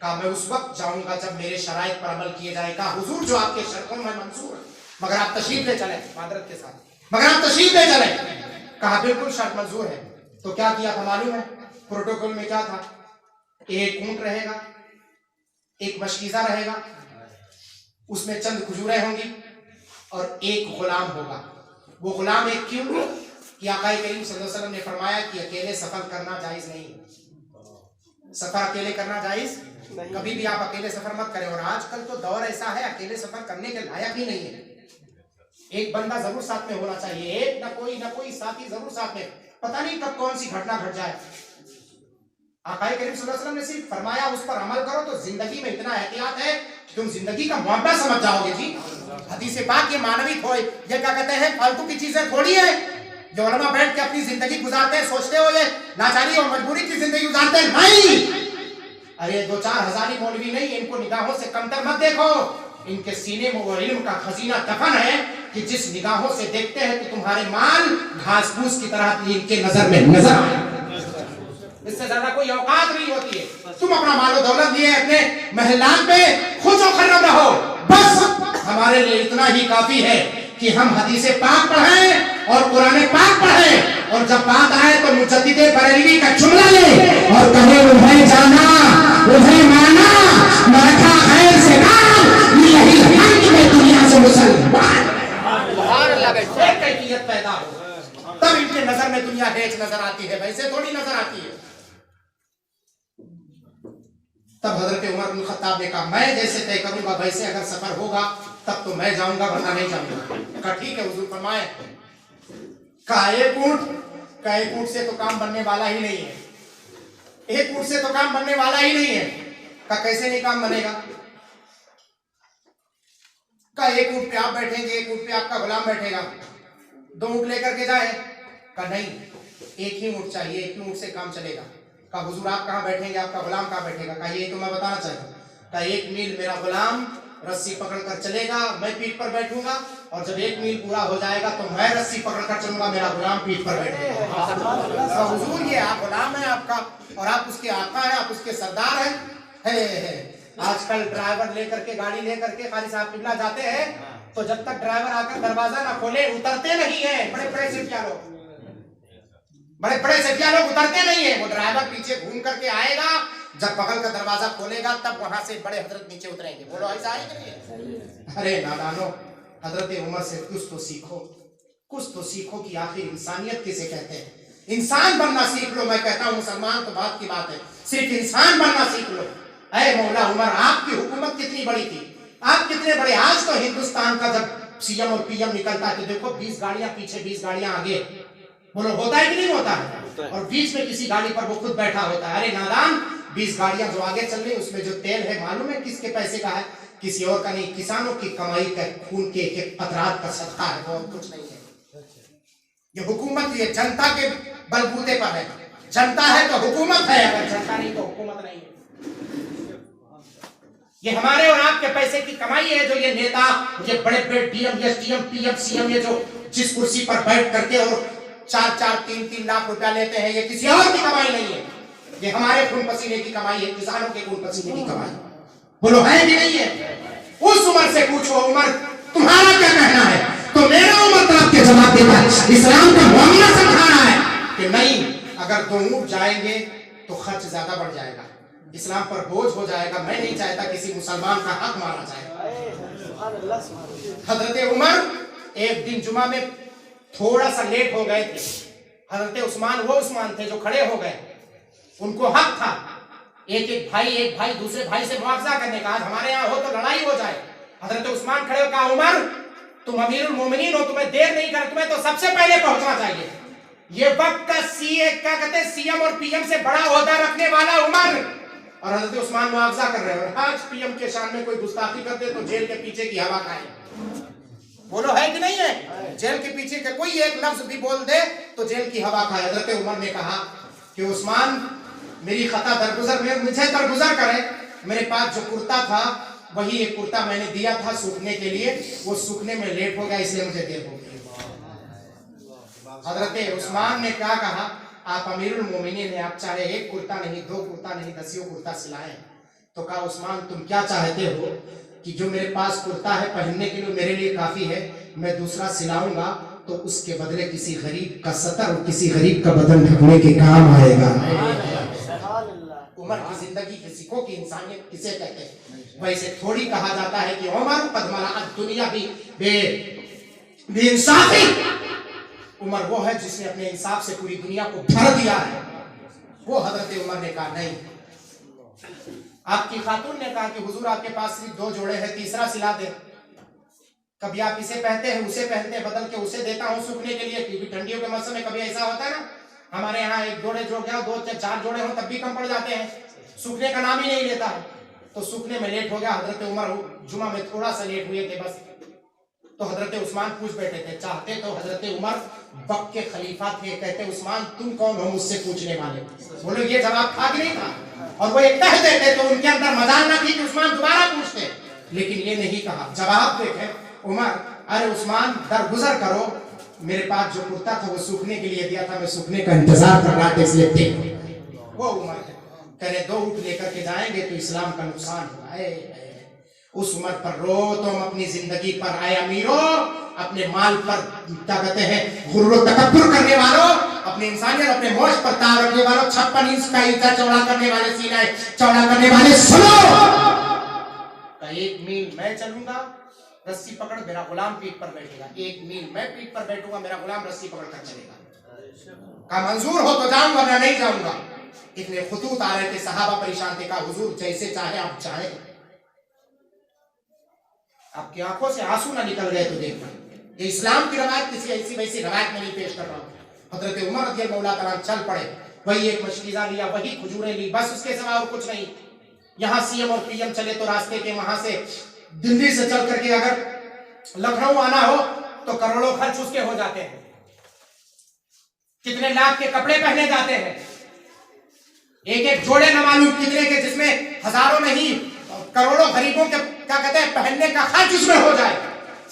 कहा, मैं उस वक्त जाऊंगा जब मेरे शराइत पर अमल किए जाए। कहा, हुजूर जो आपके शर्तों में मंजूर है, मगर आप तशरीफ ले चले मादरत के साथ, मगर आप तशरीफ ले चले। कहा, बिल्कुल शर्त मंजूर है। तो क्या किया था मालूम है? प्रोटोकॉल में क्या था? एक ऊंट रहेगा, एक मशकीजा रहेगा, उसमें चंद खजूरें होंगी और एक गुलाम होगा। वो गुलाम एक क्यों? कि आका करीम सल्लल्लाहु अलैहि वसल्लम ने फरमाया कि अकेले सफर करना जायज नहीं। सफर अकेले करना जायज कभी भी आप अकेले सफर मत करें। और आजकल तो दौर ऐसा है, अकेले सफर करने के लायक ही नहीं है। एक बंदा जरूर साथ में होना चाहिए, एक ना कोई साथी जरूर साथ में, पता नहीं कब कौन सी घटना घट जाए। आकाए करीम सल्लल्लाहु अलैहि वसल्लम ने सिर्फ फरमाया उस पर अमल करो तो जिंदगी में इतना एहतियात है कि तुम जिंदगी का मुआवजा समझ जाओगे जी। हदीस पाक ये मानवी थोड़े, ये क्या कहते हैं, फालतू की चीजें थोड़ी है जो उलमा बैठ के अपनी जिंदगी गुजारते हैं, सोचते हो ये लाचारी और मजबूरी की जिंदगी गुजारते हैं, नहीं। अरे 2-4 हजारी मौलवी नहीं, इनको निगाहों से कमतर मत देखो, इनके सीने में वो इल्म का खजीना दफन है कि जिस निगाहों से देखते हैं तो तुम्हारे माल घास फूस की तरह इनके नजर में नजर आए, इससे ज्यादा कोई औकात नहीं होती है। तुम अपना मालो दौलत लिए अपने महलान पे खुश खर्रम रहो, बस हमारे लिए इतना ही काफी है कि हम हदीस पाक पढ़ें और कुरान पाक पढ़ें, और जब बात आए तो मुजद्दिद बरेलवी का जुमला ले और कहे उन्हें जाना उन्हें माना मरखा खैर से नाम, यही हक में दुनिया से मुसलमान कैफियत पैदा हो, तब इनके नजर में दुनिया हेच नजर आती है, वैसे थोड़ी नजर आती है। तब हजरत उमर बिन खत्ताब ने कहा मैं जैसे तय करूंगा वैसे अगर सफर होगा तब तो मैं जाऊंगा वरना नहीं जाऊंगा। कहा ठीक है हुजूर फरमाए। कहा एक ऊंट से तो काम बनने वाला ही नहीं है, एक ऊंट से तो काम बनने वाला ही नहीं है। कहा कैसे नहीं काम बनेगा? कहा एक ऊंट पे आप बैठेंगे, एक ऊंट पे आपका गुलाम बैठेगा, 2 ऊंट लेकर के जाए? कहा नहीं, एक ही ऊंट चाहिए, एक ही ऊंट से काम चलेगा। कहा हुजूर आप कहाँ बैठेंगे, आपका गुलाम कहाँ बैठेगा? कहा ये तो मैं बताना चाहता। कहा 1 मील मेरा गुलाम रस्सी पकड़कर चलेगा, मैं पीठ पर बैठूंगा, और जब 1 मील पूरा हो जाएगा तो मैं रस्सी पकड़कर चलूंगा, मेरा गुलाम पीठ पर बैठेगा। हुजूर ये आप गुलाम है आपका और आप उसके आका हैं, आप उसके सरदार हैं। आजकल ड्राइवर लेकर के गाड़ी लेकर के कारी साहब किबला जाते हैं तो जब तक ड्राइवर आकर दरवाजा ना खोले उतरते नहीं है। बड़े बड़े सेठिया लोग उतरते नहीं है, वो ड्राइवर पीछे घूम करके आएगा, जब बगल का दरवाजा खोलेगा तब वहां से बड़े हजरत नीचे उतरेंगे। बोलो ऐसा है कि नहीं है? अरे नादानो, हजरत उमर से कुछ तो सीखो कि आखिर इंसानियत किसे कहते हैं। इंसान बनना सीख लो। मैं कहता हूँ मुसलमान तो बात की बात है, सिर्फ इंसान बनना सीख लो। अरे मौला उमर आपकी हुकूमत कितनी बड़ी थी, आप कितने बड़े। आज तो हिंदुस्तान का जब सीएम और पीएम निकलता है तो देखो 20 गाड़ियां पीछे 20 गाड़ियां आगे, बोलो होता है कि नहीं होता है? और बीच में किसी गाड़ी पर वो खुद बैठा होता है। अरे नादान, 20 गाड़ियां जो आगे चल रही उसमें जो तेल है मालूम है किसके पैसे का है? किसी और का नहीं, किसानों की कमाई का, खून के एक कतरात का सदका है, वो कुछ नहीं है। ये हुकूमत ये जनता के बलबूते पर है, जनता है तो हुकूमत है, अगर जनता नहीं तो हुकूमत नहीं है। ये हमारे और आपके पैसे की कमाई है जो ये नेता, ये बड़े बड़े डीएम, एसडीएम, पीएम, सीएम, ये जो जिस कुर्सी पर बैठ करके और 4-4, 3-3 लाख रुपया लेते हैं, ये किसी और की कमाई नहीं है, ये हमारे खून पसीने की कमाई है, किसानों के खून पसीने की कमाई। बोलो है कि नहीं है? उस उमर से पूछो, उमर तुम्हारा क्या कहना है? तो मेरा उमर तो आपके जवाब देगा, इस्लाम का मामला समझाना है कि नहीं, अगर 2 ऊंट जाएंगे तो खर्च ज्यादा बढ़ जाएगा, इस्लाम पर बोझ हो जाएगा। मैं नहीं चाहता किसी मुसलमान का हक मारा जाए। हजरत उमर एक दिन जुमा में थोड़ा सा लेट हो गए थे। हजरत उस्मान वो उस्मान थे जो खड़े हो गए, उनको हक था एक भाई दूसरे भाई से मुआवजा करने का। आज हमारे यहाँ हो तो लड़ाई हो जाए, हजरत उस्मान खड़े हो कहा उमर तुम अमीरुल मोमिनीन हो, तुम्हें देर नहीं कर, तुम्हें तो सबसे पहले पहुंचना चाहिए। ये वक्त का क्या कहते हैं सीएम और पीएम से बड़ा ओहदा रखने वाला उमर, और हजरत उस्मान मुआवजा कर रहे हैं। और आज पीएम के शान में कोई गुस्ताखी कर दे तो जेल के पीछे की हवा खाए। बोलो है कि नहीं है? जेल के पीछे के कोई एक लफ्ज भी बोल दे तो जेल की हवा खाए। हजरत उमर ने कहा कि उस्मान मेरी खता दरगुजर, मुझे दरगुजर करे, मेरे पास जो कुर्ता था वही एक कुर्ता मैंने दिया था सूखने के लिए, वो सूखने में लेट हो गया इसलिए मुझे देर हो गई। हजरत उस्मान ने क्या कहा, आप अमीरुल मोमिनीन हैं, आप चाहे 1 कुर्ता नहीं, 2 कुर्ता नहीं, 10 कुर्ता सिलाएं। तो कहा उस्मान तुम क्या चाहते हो कि जो मेरे पास कुर्ता है पहनने के लिए मेरे लिए काफी है, मैं दूसरा सिलाऊंगा तो उसके बदले किसी गरीब का सतर और किसी गरीब का बदन ढकने के काम आएगा। उमर की जिंदगी के सीखो कि इंसानियत किसे कहते हैं। वैसे थोड़ी कहा जाता है कि उमर कदमला दुनिया भी बेइंसाफी। उमर वो है जिसने अपने इंसाफ से पूरी दुनिया को भर दिया है। वो हजरत उमर ने कहा नहीं। आपकी खातून ने कहा कि हुजूर आपके पास सिर्फ 2 जोड़े हैं, तीसरा सिला दे। کبھی آپ اسے پہنتے ہیں اسے پہنتے ہیں، بدل کے اسے دیتا ہوں سوکھنے کے لیے، کیونکہ ٹھنڈیوں کے موسم میں کبھی ایسا ہوتا ہے نا ہمارے یہاں ایک جوڑے جو کیا 2-4 جوڑے ہوں تب بھی کم پڑ جاتے ہیں، سوکھنے کا نام ہی نہیں لیتا ہے، تو سوکھنے میں لیٹ ہو گیا، حضرت عمر جمعہ میں تھوڑا سا لیٹ ہوئے تھے بس، تو حضرت عثمان پوچھ بیٹھے تھے، چاہتے تو حضرت عمر وقت کے خلیفہ تھے، کہتے عثمان تم کون ہو مجھ سے پوچھنے والے، بولو یہ جواب تھا کہ نہیں تھا، اور وہ ایک کہہ دیتے تو ان کے اندر مجال نہ تھی کہ عثمان دوبارہ پوچھتے، لیکن یہ نہیں کہا، جواب دیکھیں عمر، ارے عثمان درگزر کرو، میرے پاس جو کرتا تھا وہ سوکھنے کے لیے دیا تھا، میں سوکھنے کا انتظار کر رہا تھا اس لیے دیکھ، وہ عمر ہے، کہنے 2 اونٹ لے کر کے جائیں گے تو اسلام کا نقصان ہوا ہے، اس عمر پر رو تم اپنی زندگی پر، اے امیرو اپنے مال پر کیا کہتے ہیں غرور و تکبر کرنے والوں، اپنے انسانیت اپنے موج پر تاو رکھنے والوں، 56 انچ کا اینچا چوڑا کرنے والے، سینہ چوڑا کرنے والے، سنو کہ 1 میل میں چلوں گا، رسی پکڑ میرا غلام پیٹ پر بیٹھے گا، 1 میل میں پیٹ پر بیٹھوں گا، میرا غلام رسی پکڑ کر چلے گا، کہا منظور ہو تو جاؤں گا، میں نہیں جاؤں گا، اتنے خطوط آ رہے تھے، صحابہ پریشان تھے، کہا حضور جیسے چاہے آپ چاہیں، آپ کی آنکھوں سے آنسو نہ نکل گئے تو دیکھنا، یہ اسلام کی روایت کسی ایسی ویسی روایت میں نہیں پیش کر رہا ہوں، حضرت عمر رضی اللہ تعالیٰ چل پڑے، وہی ایک مشکیزہ لیا، وہی کھجوریں لی، بس اس کے سوا اور کچھ نہیں، یہاں سی ایم اور پی ایم چلے تو راستے کے وہاں سے دلی سے چل کر کے اگر لکھنؤ آنا ہو تو کروڑوں خرچ اس کے ہو جاتے ہیں، کتنے لاکھ کے کپڑے پہنے جاتے ہیں، ایک جوڑے نہ معلوم کتنے کے، جس میں ہزاروں نہیں کروڑوں غریبوں کے کیا کہتے ہیں پہننے کا خرچ اس میں ہو جائے،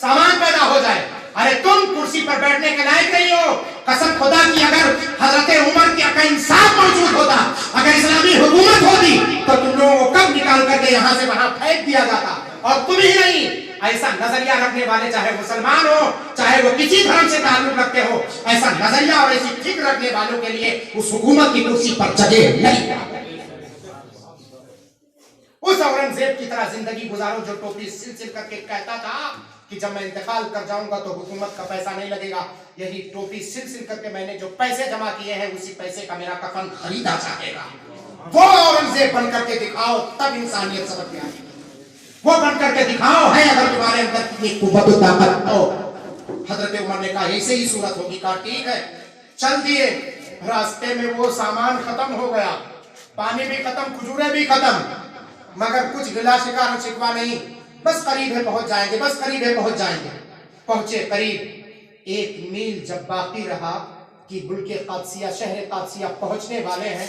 سامان پیدا ہو جائے، ارے تم کرسی پر بیٹھنے کے لائق نہیں ہو، قسم خدا کی اگر حضرت عمر کا انصاف موجود ہوتا، اگر اسلامی حکومت ہوتی تو تم لوگوں کو کب نکال کر کے یہاں سے وہاں پھینک دیا جاتا، اور تم ہی نہیں، ایسا نظریہ رکھنے والے چاہے مسلمان ہو چاہے وہ کسی دھرم سے تعلق رکھتے ہو، ایسا نظریہ اور ایسی فکر رکھنے والوں کے لیے اس حکومت کی کرسی پر جگہ نہیں، اس اورنگزیب کی طرح زندگی گزارو جو ٹوپی سل سل کر کے کہتا تھا کہ جب میں انتقال کر جاؤں گا تو حکومت کا پیسہ نہیں لگے گا، یہی ٹوپی سل سل کر کے میں نے جو پیسے جمع کیے ہیں اسی پیسے کا میرا کفن خریدا جائے گا، وہ اورنگزیب بن کر کے دکھاؤ تب انسانیت سبق میں آئے گی، وہ بن کر کے دکھاؤ ہے اگر تمہارے اندر کتنی قوت و طاقت ہو۔ حضرت عمر نے کہا ایسے ہی صورت ہوگی، کہا ٹھیک ہے، چل دیے، راستے میں وہ سامان ختم ہو گیا، پانی بھی ختم، کھجوریں بھی ختم، مگر کچھ گلا شکار و شکوا نہیں، بس قریب ہے پہنچ جائیں گے، بس قریب ہے پہنچ جائیں گے، پہنچے قریب، 1 میل جب باقی رہا کہ ملک قادسیہ شہر قادسیہ پہنچنے والے ہیں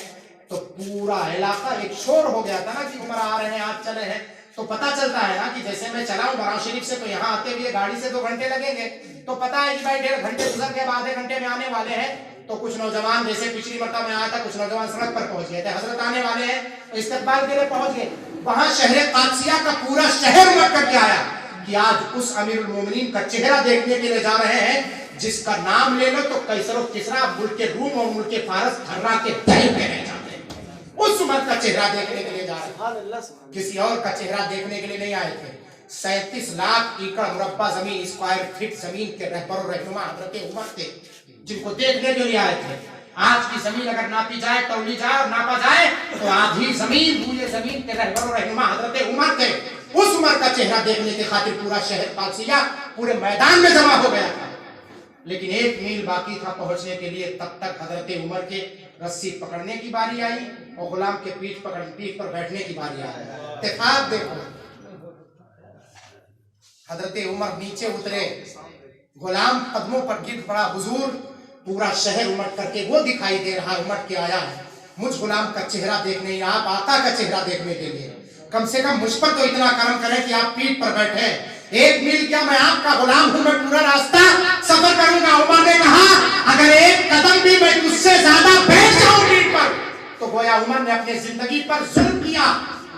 تو پورا علاقہ ایک شور ہو گیا تھا نا کہ عمر آ رہے ہیں، آج چلے ہیں، تو پتا چلتا ہے نا کہ جیسے میں چلاؤں براؤ شریف سے تو یہاں آتے ہوئے گاڑی سے 2 گھنٹے لگیں گے، تو پتا ہے کہ بھائی 1.5 گھنٹے گزر کے آدھے گھنٹے میں آنے والے ہیں، تو کچھ نوجوان جیسے پچھلی مرتبہ میں آیا تھا کچھ نوجوان سڑک پر پہنچ گئے تھے، حضرت آنے والے ہیں تو استقبال کے لیے پہنچ گئے، وہاں شہر قادسیہ کا پورا شہر امٹ کر کے آیا کہ آج اس امیر المومنین کا چہرہ دیکھنے کے لیے جا رہے ہیں جس کا نام لے لو تو قیصر و کسریٰ ملک روم اور ملک فارس تھرا کے دہل پہ رہ جاتے ہیں، اس امت کا چہرہ دیکھنے کے لیے جا رہے ہیں، کسی اور کا چہرہ دیکھنے کے لیے نہیں آئے تھے۔ 37 لاکھ ایکڑ مربع زمین اسکوائر فٹ زمین کے رہبر و رہنما حضرت عمر تھے جن کو دیکھنے کے لیے آئے تھے۔ آج کی زمین اگر ناپی جائے تولی جائے اور ناپا جائے تو آدھی زمین پورے زمین کے رہبر و رہنما حضرت عمر تھے، اس عمر کا چہرہ دیکھنے کے خاطر پورا شہر قادسیہ پورے میدان میں جمع ہو گیا تھا، لیکن 1 میل باقی تھا پہنچنے کے لیے، تب تک حضرت عمر کے رسی پکڑنے کی باری آئی اور غلام کے پیٹھ پر بیٹھنے کی باری آئی۔ اتفاق دیکھو، حضرت عمر نیچے اترے، غلام قدموں پر گر پڑا، حضور پورا شہر امٹ کر کے وہ دکھائی دے رہا، امٹ کے آیا ہے، مجھ غلام کا چہرہ دیکھنے، آپ آقا کا چہرہ دیکھنے کے لیے کم سے کم مجھ پر تو اتنا کرم کریں کہ آپ پیٹھ پر بیٹھے، 1 میل کیا میں آپ کا غلام ہوں، میں پورا راستہ سفر کروں گا۔ عمر نے کہا اگر 1 قدم بھی میں تجھ سے زیادہ بیٹھ جاؤں پیٹھ پر تو گویا عمر نے اپنی زندگی پر ظلم کیا،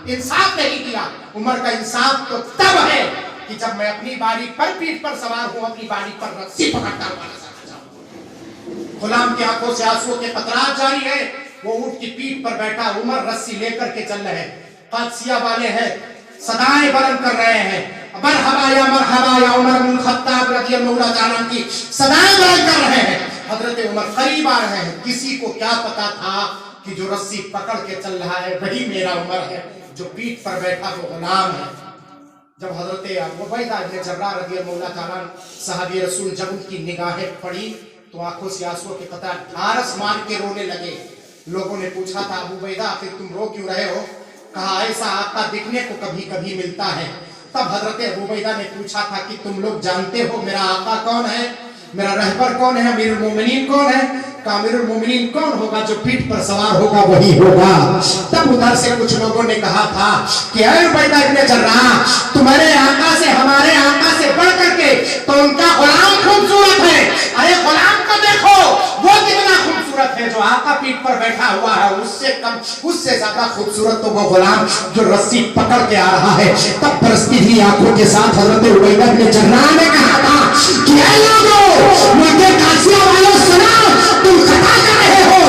انصاف نہیں کیا۔ عمر کا انصاف تو تب ہے کہ جب میں اپنی باری پر پیٹھ پر سوار ہوں، اپنی باری پر رسی پکڑتا ہوا نظر آ جاؤں۔ غلام کی آنکھوں سے آنسوؤں کے قطرات جاری ہے، وہ اونٹ کی پیٹھ پر بیٹھا، عمر رسی لے کر کے چل رہے ہیں، قادسیہ والے ہیں صدائیں بلند کر رہے ہیں، مرحبا یا عمر بن الخطاب رضی اللہ تعالیٰ کی صدائیں بلند کر رہے ہیں۔ حضرت عمر قریب آ رہے ہیں، کسی کو کیا پتا تھا کہ جو رسی پکڑ کے چل رہا ہے وہی میرا عمر ہے، جو پیٹھ پر بیٹھا وہ غلام ہے۔ जब हजरत अबू उबैदा इब्न जर्राह रज़ियल्लाहु ताला सहाबी रसूल जब उनकी निगाहें पड़ी तो आंखों से आंसुओं के कतरा ढारस मार के रोने लगे। लोगों ने पूछा था अबू उबैदा आखिर तुम रो क्यों रहे हो? कहा ऐसा आका दिखने को कभी कभी मिलता है। तब हजरत अबू उबैदा ने पूछा था कि तुम लोग जानते हो मेरा आका कौन है, मेरा रहबर कौन है, अमीरुल मोमिनीन कौन है? अमीरुल मोमिनीन कौन होगा? जो पीठ पर सवार होगा वही होगा। तब उधर से कुछ लोगों ने कहा था कि अबू उबैदा इब्न जर्राह तुम्हारे आका से हमारे आका से बढ़ करके तो उनका गुलाम खूबसूरत है। अरे गुलाम को देखो वो कितना खूबसूरत है, जो आका पीठ पर बैठा हुआ है उससे कम उससे ज्यादा खूबसूरत तो वो गुलाम जो रस्सी पकड़ के आ रहा है। तब बरसती हुई आंखों के साथ हजरत उबैदा इब्न जर्राह ने कहा था कि ऐ लोगों मक्के कासिया वालों सुना, तुम खता कर रहे हो।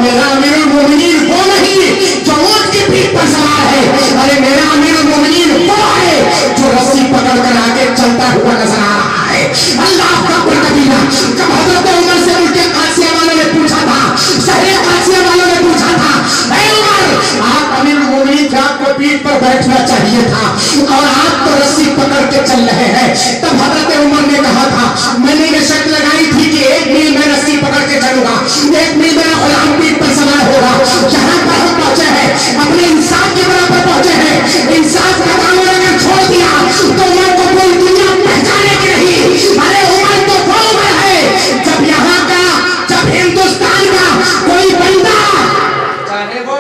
मेरा अमीरुल मोमिनीन वो नहीं जो ऊंट की पीठ पर सवार है, अरे मेरा अमीरुल मोमिनीन वो है जो रस्सी पकड़ कर आगे चलता हुआ नजर आ रहा है। अल्लाह का कबीरा। जब हजरत उमर से उनके कासिया वालों ने पूछा था, शहरे कासिया वालों ने पूछा था, ऐ उमर आप अमीरुल मोमिनीन थे, आपको पीठ पर बैठना चाहिए था और आप तो रस्सी पकड़ के चल रहे हैं। तब हजरत उमर ने कहा था मैंने ये शर्त लगाई थी कि 1 मील में रस्सी पकड़ के चलूंगा, 1 मील मेरा गुलाम पीठ पर सवार होगा। जहां पर हम पहुंचे हैं अपने इंसाफ के बराबर पहुंचे हैं। इंसाफ का दामन अगर छोड़ दिया तो उमर को कोई दुनिया पहचाने की नहीं। अरे उमर तो वो उमर है जब यहाँ का जब हिंदुस्तान का कोई बंदा, चाहे वो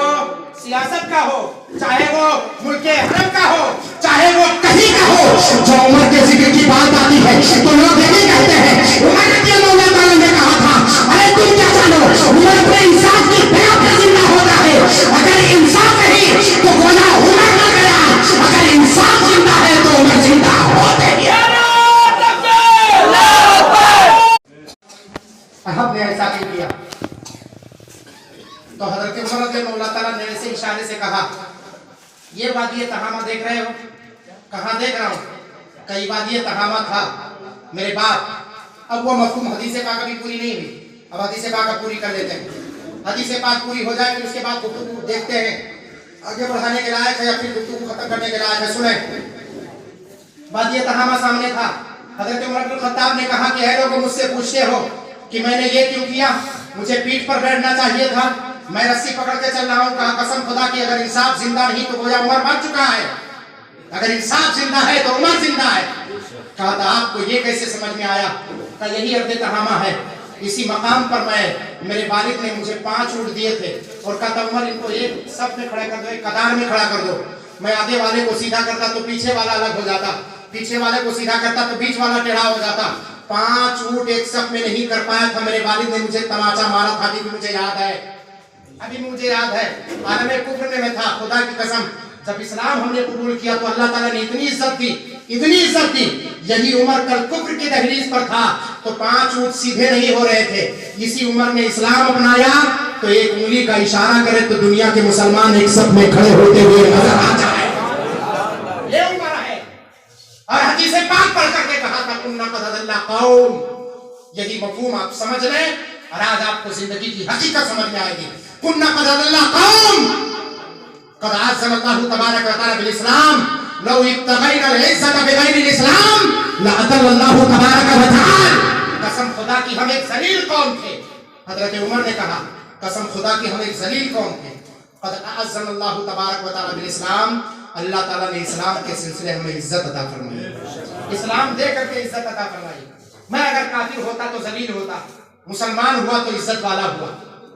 सियासत का हो, चाहे वो मुल्के हरम का हो, चाहे वो कहीं का हो, जो उमर के जिक्र की बात आती है तो लोग यही कहते हैं उमर रज़ियल्लाहु ताला ने कहा था। अरे तुम क्या जानो उमर अपने इंसाफ की बिना पर जिंदा होता है। अगर इंसाफ नहीं तो गोला उमर मर गया, अगर इंसाफ जिंदा है तो उमर जिंदा होते हैं। हमने ऐसा क्यों किया? तो हजरत उमर रज़ियल्लाहु ताला ने ऐसे इशारे से कहा ये वादी तहामा देख रहे हो? कहाँ देख रहा हूँ? कई वादी तहामा था मेरे बाप। अब वो मफहूम हदीस पाक अभी पूरी नहीं हुई, अब हदीस पाक पूरी कर लेते हैं। हदीस पाक पूरी हो जाए फिर उसके बाद गुफ्तगू देखते हैं आगे बढ़ाने के लायक है या फिर गुफ्तगू खत्म करने के लायक है। सुने, वादी तहामा सामने था। हजरत उमर इब्न खत्ताब ने कहा कि है लोग मुझसे पूछते हो कि मैंने ये क्यों किया, मुझे पीठ पर बैठना चाहिए था, मैं रस्सी पकड़ के चल रहा हूँ। कहा कसम खुदा की अगर इंसाफ जिंदा नहीं तो गोया उमर मर चुका है, अगर इंसाफ जिंदा है तो उमर जिंदा है। कहा था आपको ये कैसे समझ में आया? का यही अर्थ तहामा है। इसी मकाम पर मैं मेरे वालिद ने मुझे 5 ऊँट दिए थे और कहा था उमर इनको एक सब में खड़ा कर दो, एक कतार में खड़ा कर दो। मैं आगे वाले को सीधा करता तो पीछे वाला अलग हो जाता, पीछे वाले को सीधा करता तो बीच वाला टेढ़ा हो जाता। 5 ऊँट एक सब में नहीं कर पाया था। मेरे वालिद ने मुझे तमाचा मारा था, अभी मुझे याद है, अभी मुझे याद है। आलम कुफ्र में था, खुदा की कसम जब इस्लाम हमने कबूल किया तो अल्लाह ताला ने इतनी इज्जत दी, इतनी इज्जत दी। यही उमर कल कुफ्र की दहलीज पर था तो 5 ऊँट सीधे नहीं हो रहे थे। इसी उमर ने इस्लाम अपनाया तो एक उंगली का इशारा करे तो दुनिया के मुसलमान एक सब में खड़े होते हुए नजर आ जाए। ये उमर है। और हदीस पाक पढ़ करके कहा था कुन्ना क़द कौम, यही मफहूम आप समझ लें और आज आपको जिंदगी की हकीकत समझ में आएगी। कुन्ना क़द कौम कद अज़्ज़लल्लाहु तबारक व तआला बिल इस्लाम लौ इब्तगैना अल इज़्ज़त बिगैर अल इस्लाम लअतल्लाहु तबारक व तआला। कसम खुदा की हम एक जलील कौम थे। हजरत उमर ने कहा कसम खुदा की हम एक जलील कौम थे। कद अज़्ज़लल्लाहु तबारक व तआला बिल इस्लाम, अल्लाह ताला ने इस्लाम के सिलसिले हमें इज्जत अता फरमाई, इस्लाम दे करके इज्जत अता फरमाई। मैं अगर काफिर होता तो जलील होता, मुसलमान हुआ तो इज्जत वाला हुआ।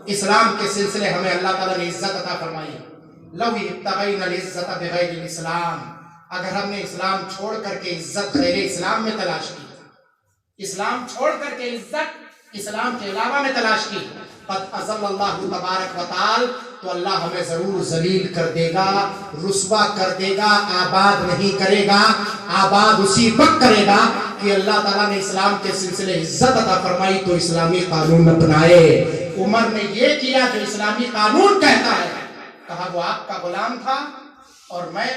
इस्लाम के सिलसिले हमें अल्लाह ताला ने इज्जत अता फरमाई। लौ इब्तगैना अल इज़्ज़त बिगैर अल इस्लाम, अगर हमने इस्लाम छोड़ करके इज्जत गैर इस्लाम में तलाश की, इस्लाम छोड़ करके इज्जत इस्लाम के अलावा में तलाश की, कद अज़ल्लल्लाहु तबारक व तआला, तो अल्लाह हमें जरूर जलील कर देगा, रुस्वा कर देगा, आबाद नहीं करेगा। आबाद उसी वक्त करेगा कि अल्लाह ताला ने इस्लाम के सिलसिले इज्जत अता फरमाई तो इस्लामी कानून अपनाए। उमर ने ये किया जो इस्लामी कानून कहता है। कहा वो आपका गुलाम था और मैं,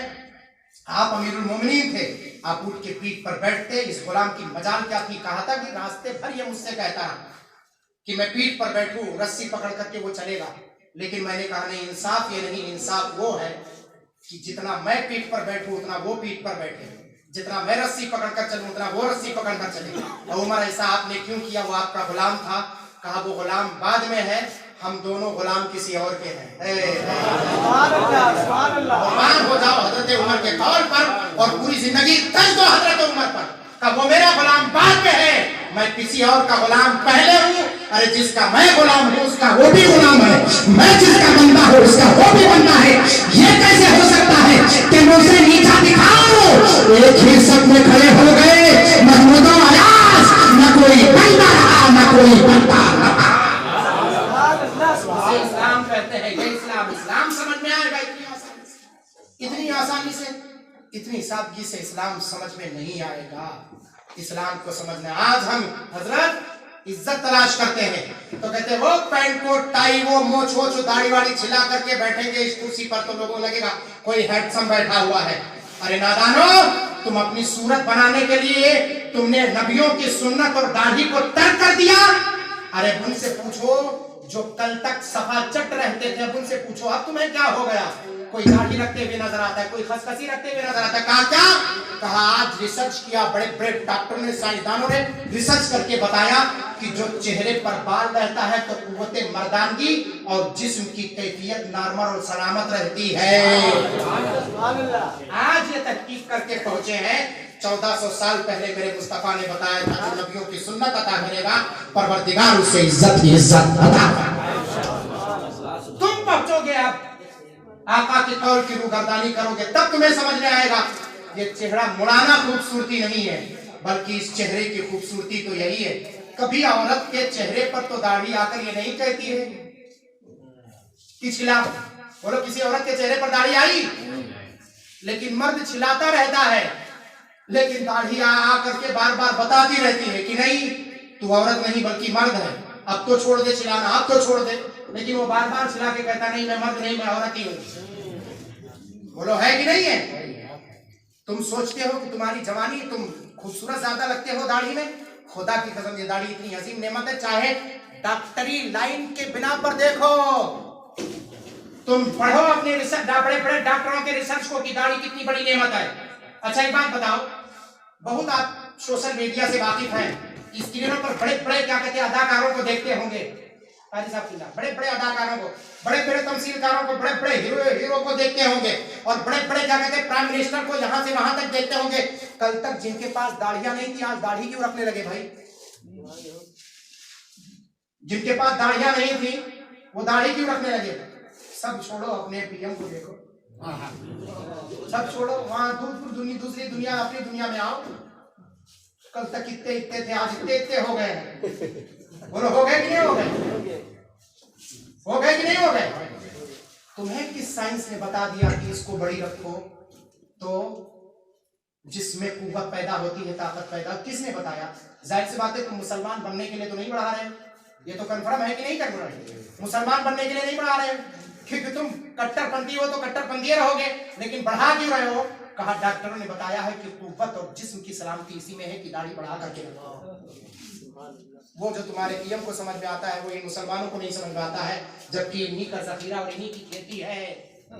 आप अमीरुल मोमिनीन थे, आप ऊँट के पीठ पर बैठते। इस गुलाम की मजाल क्या थी? कहा था कि रास्ते भर ये मुझसे कहता कि मैं पीठ पर बैठूं, रस्सी पकड़ करके वो चलेगा, लेकिन मैंने कहा नहीं, इंसाफ ये नहीं, इंसाफ वो है कि जितना मैं पीठ पर बैठूं उतना वो पीठ पर बैठे। जितना मैं रस्सी पकड़कर चलूं उतना वो रस्सी पकड़कर चले। और उमर ऐसा आपने क्यों किया? वो आपका गुलाम था। कहा वो गुलाम बाद में है, हम दोनों गुलाम किसी और के हैं। कुर्बान हो जाओ हजरत उमर के कौल पर और पूरी जिंदगी तज दो हजरत उमर पर। कहा वो मेरा गुलाम बाद में है, मैं किसी और का गुलाम पहले हूँ। अरे जिसका मैं गुलाम हूँ उसका वो भी गुलाम है, मैं जिसका बंदा हूँ उसका वो भी बंदा है। ये कैसे हो सकता है कि मुझसे नीचा दिखाओ? एक ही सब में खड़े हो गए महमूद अयाज, न कोई बंदा रहा न कोई बनता रहा। इस्लाम कहते हैं ये इस्लाम, इस्लाम समझ में आएगा इतनी आसानी से, इतनी सादगी से इस्लाम समझ में नहीं आएगा। इस्लाम को समझना, आज हम हजरत इज्जत तलाश करते हैं तो कहते हैं वो पैंट कोट टाई वो मोछ वोछ दाढ़ी वाड़ी छिला करके बैठेंगे इस कुर्सी पर तो लोगों लगेगा कोई हैंडसम बैठा हुआ है। अरे नादानो, तुम अपनी सूरत बनाने के लिए तुमने नबियों की सुन्नत और दाढ़ी को तर्क कर दिया। अरे उनसे पूछो जो कल तक सफा चट रहते थे, अब उनसे पूछो अब तुम्हें क्या हो गया? कोई दाढ़ी रखते हुए नजर आता है, कोई खसखसी रखते हुए नजर आता है। कहा क्या? कहा आज रिसर्च किया, बड़े बड़े डॉक्टरों ने, साइंसदानों ने रिसर्च करके बताया कि जो चेहरे पर बाल रहता है तो कुव्वते मर्दानगी और जिस्म की कैफियत नॉर्मल और सलामत रहती है। आज ये तहकीक करके पहुंचे हैं, 1400 साल पहले मेरे मुस्तफा ने बताया था जो नबियों की सुन्नत अता करेगा परवरदिगार उसे इज्जत ही इज्जत अता करेगा। तुम पहुंचोगे अब आका के कौल की रूगर्दानी करोगे तब तुम्हें समझ में आएगा ये चेहरा मुड़ाना खूबसूरती नहीं है, बल्कि इस चेहरे की खूबसूरती तो यही है। कभी औरत के चेहरे पर तो दाढ़ी आकर ये नहीं कहती है कि छिला, बोलो किसी औरत के चेहरे पर दाढ़ी आई? लेकिन मर्द छिलाता रहता है, लेकिन दाढ़ी आकर के बार बार बताती रहती है कि नहीं तू औरत नहीं बल्कि मर्द है, अब तो छोड़ दे छिलाना, अब तो छोड़ दे। लेकिन वो बार बार छिला के कहता नहीं मैं मर्द नहीं मैं औरत ही हूँ। बोलो है कि नहीं है? तुम सोचते हो कि तुम्हारी जवानी तुम खूबसूरत ज्यादा लगते हो दाढ़ी में? खुदा की कसम ये दाढ़ी इतनी हसीन नेमत है, चाहे डॉक्टरी लाइन के बिना पर देखो, तुम पढ़ो अपने रिसर्च, बड़े बड़े डॉक्टरों के रिसर्च को कि दाढ़ी कितनी बड़ी नेमत है। अच्छा एक बात बताओ, बहुत आप सोशल मीडिया से वाकिफ हैं, स्क्रीनों पर बड़े बड़े क्या कहते हैं अदाकारों को देखते होंगे, बड़े बड़े अदाकारों को, बड़े बड़े तमसीलकारों को, बड़े बड़े हीरो को देखते होंगे और बड़े बड़े क्या कहते हैं प्राइम मिनिस्टर को यहाँ से वहां तक देखते होंगे। कल तक जिनके पास दाढ़ियां नहीं थी आज दाढ़ी क्यों रखने लगे भाई? जिनके पास दाढ़ियां नहीं थी वो दाढ़ी क्यों रखने लगे? सब छोड़ो, अपने पीएम को देखो, सब छोड़ो, वहां दूसरी दुनिया अपनी दुनिया में आओ। कल तक इतने इतने थे आज इतने इतने हो गए। बोलो हो गए कि नहीं हो गए? हो गए कि नहीं हो गए? तुम्हें किस साइंस ने बता दिया कि इसको बड़ी रखो तो जिसमें कुव्वत पैदा होती है, ताकत पैदा, किसने बताया? जाहिर सी बात है तुम मुसलमान बनने के लिए तो नहीं बढ़ा रहे, ये तो कंफर्म है कि नहीं कर रहे? मुसलमान बनने के लिए नहीं बढ़ा रहे, क्योंकि तुम कट्टरपंथी हो तो कट्टरपंथी रहोगे, लेकिन बढ़ा क्यों रहे हो? कहा डॉक्टरों ने बताया है कि कुव्वत और जिस्म की सलामती इसी में है कि दाढ़ी बढ़ा करके रखो। वो जो तुम्हारे पीएम को समझ में आता है वो इन मुसलमानों को नहीं समझ में आता है, जबकि इन्हीं का जखीरा और इन्हीं की खेती है,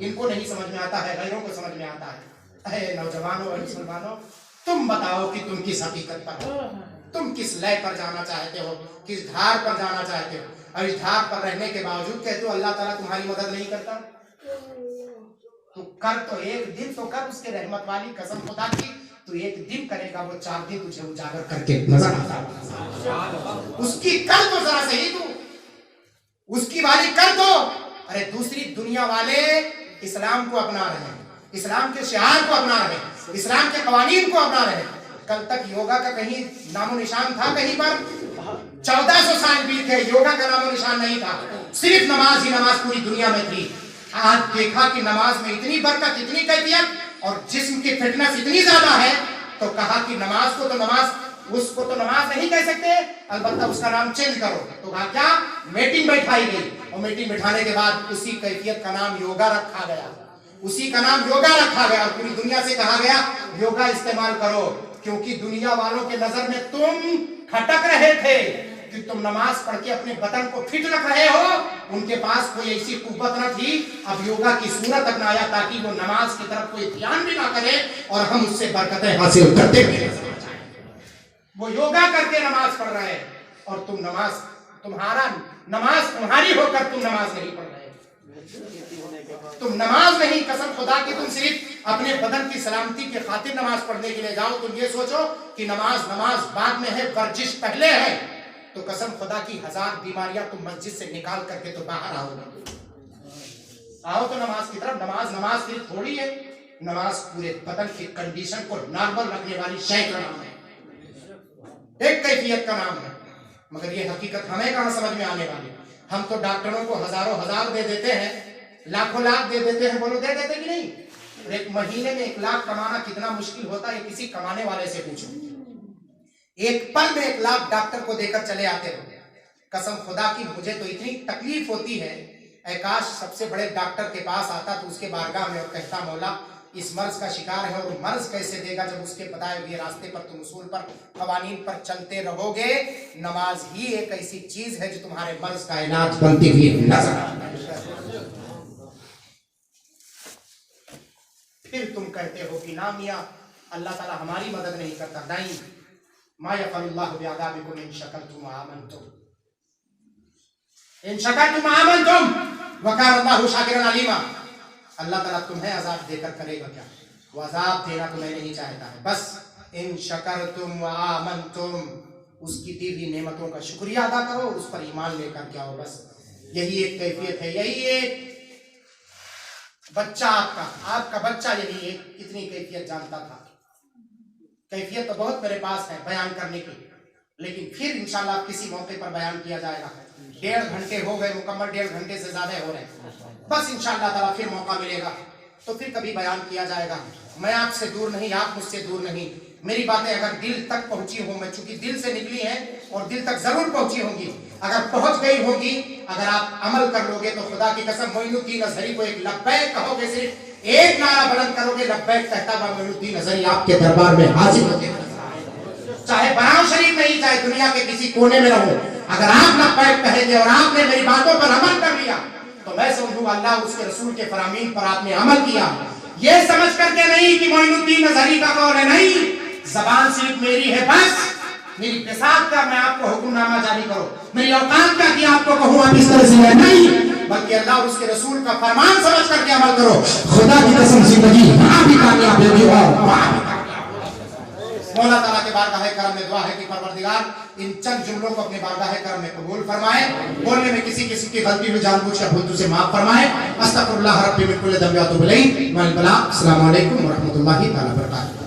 इनको नहीं समझ में आता है, गैरों को समझ में आता है। अरे नौजवानों और मुसलमानों, तुम बताओ कि तुम किस हकीकत पर हो, तुम किस लय पर जाना चाहते हो, किस धार पर जाना चाहते हो? और इस धार पर रहने के बावजूद कहते हो अल्लाह ताला तुम्हारी मदद नहीं करता। तो कर तो एक दिन तो कर, उसके रहमत वाली कसम खुदा की, तू एक दिन करेगा वो 4 दिन तुझे उजागर करके नजर आता। उसकी कर तो जरा सही तू, उसकी वाली कर दो। अरे दूसरी दुनिया वाले इस्लाम को अपना रहे हैं, इस्लाम के शिआर को अपना रहे हैं, इस्लाम के कवानीन को अपना रहे हैं। कल तक योगा का कहीं नामो निशान था? कहीं पर 1400 साल बीत गए, योगा का नामो निशान नहीं था, सिर्फ नमाज ही नमाज पूरी दुनिया में थी। आज देखा कि नमाज में इतनी बरकत, इतनी कैफियत और जिस्म की फिटनेस इतनी ज्यादा है, तो कहा कि नमाज को तो नमाज, उसको तो नमाज नहीं कह सकते, अलबत्ता उसका नाम चेंज करो। तो कहा क्या? मीटिंग बैठाई गई और मीटिंग बैठाने के बाद उसी कैफियत का नाम योगा रखा गया, उसी का नाम योगा रखा गया और पूरी दुनिया से कहा गया योगा इस्तेमाल करो, क्योंकि दुनिया वालों के नजर में तुम खटक रहे थे, कि तुम नमाज पढ़ के अपने बदन को फिट रख रहे हो, उनके पास कोई ऐसी कुव्वत न थी। अब योगा की सूरत अपनाया ताकि वो नमाज की तरफ कोई ध्यान भी ना करे और हम उससे बरकतें हासिल करते भी। वो योगा करके नमाज पढ़ रहे हैं और तुम नमाज तुम्हारी होकर तुम नमाज नहीं पढ़ रहे। तुम नमाज नहीं, कसम खुदा की तुम सिर्फ अपने बदन की सलामती के खातिर नमाज पढ़ने के लिए जाओ। तुम ये सोचो कि नमाज बाद में है, वर्जिश पहले है, तो कसम खुदा की 1000 बीमारियां तुम मस्जिद से निकाल करके तो बाहर आओ तो नमाज की तरफ। नमाज सिर्फ थोड़ी है, नमाज पूरे बदन की कंडीशन को नॉर्मल रखने वाली शय का नाम है, एक कैफियत का नाम है। मगर ये हकीकत हमें कहां समझ में आने वाली। हम तो डॉक्टरों को हजारों हजार दे देते हैं, लाखों लाख दे देते हैं, बोलो दे देते कि नहीं? और एक महीने में 1 लाख कमाना कितना मुश्किल होता है, किसी कमाने वाले से पूछो। एक पल में 1 लाख डॉक्टर को देकर चले आते हो। कसम खुदा की मुझे तो इतनी तकलीफ होती है, काश सबसे बड़े डॉक्टर के पास आता तो उसके बारगाह में और कहता मौला इस मर्ज का शिकार है और मर्ज कैसे देगा, जब उसके बताए हुए रास्ते पर तुम उसूल पर कवानीन पर चलते रहोगे। नमाज ही एक ऐसी चीज है जो तुम्हारे मर्ज का इलाज बनती हुई नजर आती है। फिर तुम कहते हो कि ना मियां अल्लाह ताला हमारी मदद नहीं करता। नहीं, मा यफ़अलुल्लाहु बिअज़ाबिकुम इन शकरतुम व आमनतुम, इन शकरतुम व आमनतुम व कान अल्लाहु शाकिरन अलीमा। अल्लाह ताला तुम्हें अजाब देकर करेगा क्या? वो अजाब देना तुम्हें नहीं चाहता है। बस इन शकरतुम व आमनतुम, उसकी दी हुई नेमतों का शुक्रिया अदा करो, उस पर ईमान लेकर क्या हो। बस यही एक कैफियत है। यही एक बच्चा आपका बच्चा यही एक इतनी कैफियत जानता था। कैफियत तो बहुत मेरे पास है बयान करने की, लेकिन फिर इंशाल्लाह किसी मौके पर बयान किया जाएगा। 1.5 घंटे हो गए मुकम्मल, 1.5 घंटे से ज्यादा हो रहे हैं। बस इंशाल्लाह ताला फिर मौका मिलेगा तो फिर कभी बयान किया जाएगा। मैं आपसे दूर नहीं, आप मुझसे दूर नहीं। मेरी बातें अगर दिल तक पहुंची हो, मैं चूंकि दिल से निकली है और दिल तक जरूर पहुंची होंगी, अगर पहुंच गई होगी, अगर आप अमल कर लोगे तो खुदा की कसम मोइनुद्दीन अजहरी को एक लब्बैक कहोगे, सिर्फ एक नारा बुलंद करोगे, लब्बैक कहता हुआ मोइनुद्दीन अजहरी आपके दरबार में हाजिर होगा। चाहे बनाव शरीफ में ही, चाहे दुनिया के किसी कोने में रहो, अगर आप लब्बैक कहेंगे और आपने मेरी बातों पर अमल कर लिया तो मैं समझूंगा अल्लाह उसके रसूल के फरामीन पर आपने अमल किया। ये समझ करके नहीं कि मोइनुद्दीन अजहरी का कौल है, नहीं, जबान सिर्फ मेरी है, बस मेरी पेशाब का मैं आपको हुक्मनामा जारी करो, मेरी औकात का कि आपको कहूं आप इस तरह से है, नहीं, बल्कि अल्लाह और उसके रसूल का फरमान समझ करके अमल करो। खुदा की कसम जिंदगी वहां भी कामयाब होगी और वहां भी मौला ताला के बारगाह करम में दुआ है कि परवरदिगार इन चंद जुमलों को अपने बारगाह करम में कबूल फरमाए। बोलने में किसी की गलती हुई जानबूझ या भूल से माफ फरमाए। अस्तगफिरुल्लाह रब्बी मिन कुल्लि ज़ंबिन व अतूबु इलैहि। अस्सलामु अलैकुम व रहमतुल्लाहि तआला व बरकातहू।